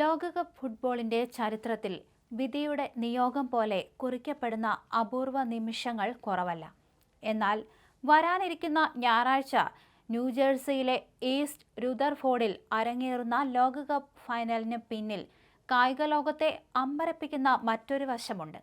ലോകകപ്പ് ഫുട്ബോളിന്റെ ചരിത്രത്തിൽ വിധിയുടെ നിയോഗം പോലെ കുറിക്കപ്പെടുന്ന അപൂർവ നിമിഷങ്ങൾ കുറവല്ല. എന്നാൽ വരാനിരിക്കുന്ന ഞായറാഴ്ച ന്യൂജേഴ്സിയിലെ ഈസ്റ്റ് റുദർഫോർഡിൽ അരങ്ങേറുന്ന ലോകകപ്പ് ഫൈനലിന് പിന്നിൽ കായിക ലോകത്തെ അമ്പരപ്പിക്കുന്ന മറ്റൊരു വശമുണ്ട്.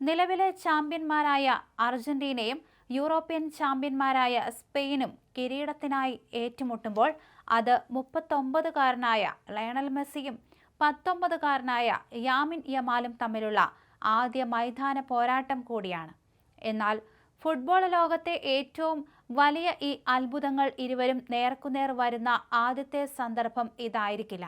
നിലവിലെ ചാമ്പ്യന്മാരായ അർജന്റീനയും യൂറോപ്യൻ ചാമ്പ്യന്മാരായ സ്പെയിനും കിരീടത്തിനായി ഏറ്റുമുട്ടുമ്പോൾ അത് 39-കാരനായ ലയണൽ മെസ്സിയും 19-കാരനായ യാമിൻ യമാലും തമ്മിലുള്ള ആദ്യ മൈതാന പോരാട്ടം കൂടിയാണ്. എന്നാൽ ഫുട്ബോൾ ലോകത്തെ ഏറ്റവും വലിയ ഈ അത്ഭുതങ്ങൾ ഇരുവരും നേർക്കുനേർ വരുന്ന ആദ്യത്തെ സന്ദർഭം ഇതായിരിക്കില്ല.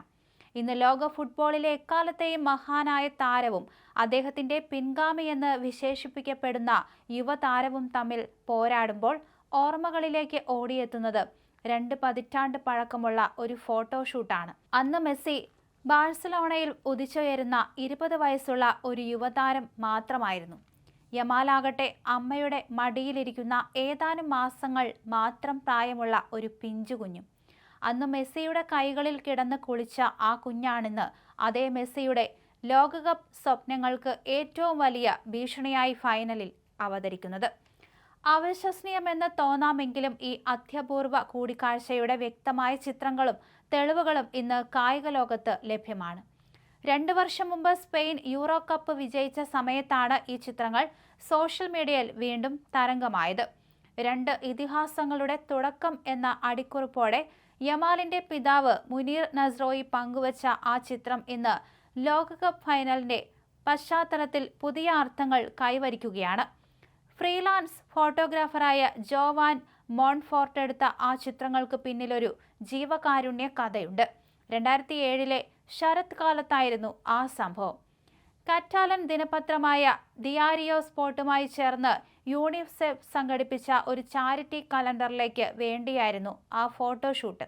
ഇന്ന് ലോക ഫുട്ബോളിലെ എക്കാലത്തെയും മഹാനായ താരവും അദ്ദേഹത്തിന്റെ പിൻഗാമിയെന്ന് വിശേഷിപ്പിക്കപ്പെടുന്ന യുവതാരവും തമ്മിൽ പോരാടുമ്പോൾ ഓർമ്മകളിലേക്ക് ഓടിയെത്തുന്നത് 2 പതിറ്റാണ്ട് പഴക്കമുള്ള ഒരു ഫോട്ടോഷൂട്ടാണ്. അന്ന് മെസ്സി ബാഴ്സലോണയിൽ ഉദിച്ചുയരുന്ന 20 വയസ്സുള്ള ഒരു യുവതാരം മാത്രമായിരുന്നു. യമാലാകട്ടെ അമ്മയുടെ മടിയിലിരിക്കുന്ന ഏതാനും മാസങ്ങൾ മാത്രം പ്രായമുള്ള ഒരു പിഞ്ചുകുഞ്ഞും. അന്ന് മെസ്സിയുടെ കൈകളിൽ കിടന്ന് കുളിച്ച ആ കുഞ്ഞാണിന്ന് അതേ മെസ്സിയുടെ ലോകകപ്പ് സ്വപ്നങ്ങൾക്ക് ഏറ്റവും വലിയ ഭീഷണിയായി ഫൈനലിൽ അവതരിക്കുന്നത്. അവിശ്വസനീയമെന്ന് തോന്നാമെങ്കിലും ഈ അത്യപൂർവ കൂടിക്കാഴ്ചയുടെ വ്യക്തമായ ചിത്രങ്ങളും തെളിവുകളും ഇന്ന് കായിക ലോകത്ത് ലഭ്യമാണ്. 2 വർഷം മുമ്പ് സ്പെയിൻ യൂറോ കപ്പ് വിജയിച്ച സമയത്താണ് ഈ ചിത്രങ്ങൾ സോഷ്യൽ മീഡിയയിൽ വീണ്ടും തരംഗമായത്. 2 ഇതിഹാസങ്ങളുടെ തുടക്കം എന്ന അടിക്കുറിപ്പോടെ യമാലിന്റെ പിതാവ് മുനീർ നസ്രോയി പങ്കുവച്ച ആ ചിത്രം ഇന്ന് ലോകകപ്പ് ഫൈനലിന്റെ പശ്ചാത്തലത്തിൽ പുതിയ അർത്ഥങ്ങൾ കൈവരിക്കുകയാണ്. ഫ്രീലാൻസ് ഫോട്ടോഗ്രാഫറായ ജോവാൻ മോൺഫോർട്ട് എടുത്ത ആ ചിത്രങ്ങൾക്ക് പിന്നിലൊരു ജീവകാരുണ്യ കഥയുണ്ട്. 2007 ശരത് കാലത്തായിരുന്നു ആ സംഭവം. കറ്റാലൻ ദിനപത്രമായ ദിയാരിയോ സ്പോർട്ടുമായി ചേർന്ന് യൂണിസെഫ് സംഘടിപ്പിച്ച ഒരു ചാരിറ്റി കലണ്ടറിലേക്ക് വേണ്ടിയായിരുന്നു ആ ഫോട്ടോഷൂട്ട്.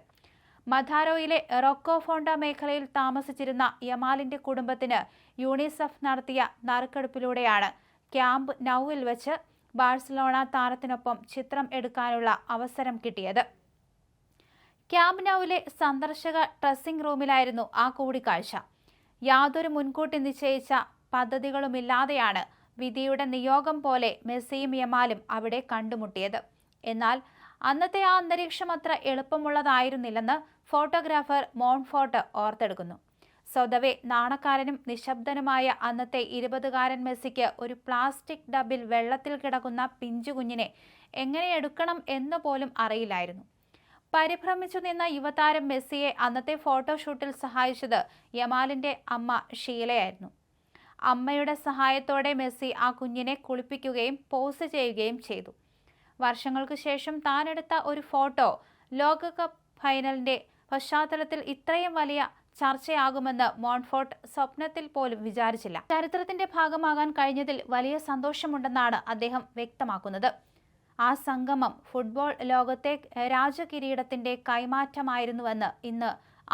മഥാരോയിലെ റോക്കോഫോണ്ട മേഖലയിൽ താമസിച്ചിരുന്ന യമാലിന്റെ കുടുംബത്തിന് യൂണിസെഫ് നടത്തിയ നറുക്കെടുപ്പിലൂടെയാണ് ക്യാമ്പ് നൗവിൽ വെച്ച് ബാഴ്സലോണ താരത്തിനൊപ്പം ചിത്രം എടുക്കാനുള്ള അവസരം കിട്ടിയത്. ക്യാമ്പ് നൗവിലെ സന്ദർശക ഡ്രസ്സിംഗ് റൂമിലായിരുന്നു ആ കൂടിക്കാഴ്ച. യാതൊരു മുൻകൂട്ടി നിശ്ചയിച്ച പദ്ധതികളുമില്ലാതെയാണ് വിധിയുടെ നിയോഗം പോലെ മെസ്സിയും യമാലും അവിടെ കണ്ടുമുട്ടിയത്. എന്നാൽ അന്നത്തെ ആ അന്തരീക്ഷം അത്ര എളുപ്പമുള്ളതായിരുന്നില്ലെന്ന് ഫോട്ടോഗ്രാഫർ മോൺഫോർട്ട് ഓർത്തെടുക്കുന്നു. സ്വതവേ നാണക്കാരനും നിശബ്ദനുമായ അന്നത്തെ 20-കാരൻ മെസ്സിക്ക് ഒരു പ്ലാസ്റ്റിക് ഡബ്ബിൽ വെള്ളത്തിൽ കിടക്കുന്ന പിഞ്ചുകുഞ്ഞിനെ എങ്ങനെ എടുക്കണം എന്ന് പോലും അറിയില്ലായിരുന്നു. പരിഭ്രമിച്ചു നിന്ന യുവതാരം മെസ്സിയെ അന്നത്തെ ഫോട്ടോഷൂട്ടിൽ സഹായിച്ചത് യമാലിന്റെ അമ്മ ഷീലയായിരുന്നു. അമ്മയുടെ സഹായത്തോടെ മെസ്സി ആ കുഞ്ഞിനെ കുളിപ്പിക്കുകയും പോസ് ചെയ്യുകയും ചെയ്തു. വർഷങ്ങൾക്ക് ശേഷം താനെടുത്ത ഒരു ഫോട്ടോ ലോകകപ്പ് ഫൈനലിന്റെ പശ്ചാത്തലത്തിൽ ഇത്രയും വലിയ ചർച്ചയാകുമെന്ന് മോൺഫോർട്ട് സ്വപ്നത്തിൽ പോലും വിചാരിച്ചില്ല. ചരിത്രത്തിന്റെ ഭാഗമാകാൻ കഴിഞ്ഞതിൽ വലിയ സന്തോഷമുണ്ടെന്നാണ് അദ്ദേഹം വ്യക്തമാക്കുന്നത്. ആ സംഗമം ഫുട്ബോൾ ലോകത്തെ രാജകിരീടത്തിന്റെ കൈമാറ്റമായിരുന്നുവെന്ന് ഇന്ന്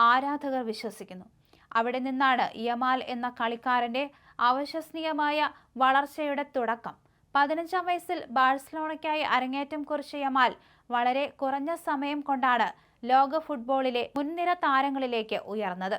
ആരാധകർ വിശ്വസിക്കുന്നു. അവിടെ നിന്നാണ് യമാൽ എന്ന കളിക്കാരന്റെ അവിശ്വസനീയമായ വളർച്ചയുടെ തുടക്കം. 15-ാം വയസ്സിൽ ബാഴ്സലോണയ്ക്കായി അരങ്ങേറ്റം കുറിച്ച യമാൽ വളരെ കുറഞ്ഞ സമയം കൊണ്ടാണ് ലോക ഫുട്ബോളിലെ മുൻനിര താരങ്ങളിലേക്ക് ഉയർന്നത്.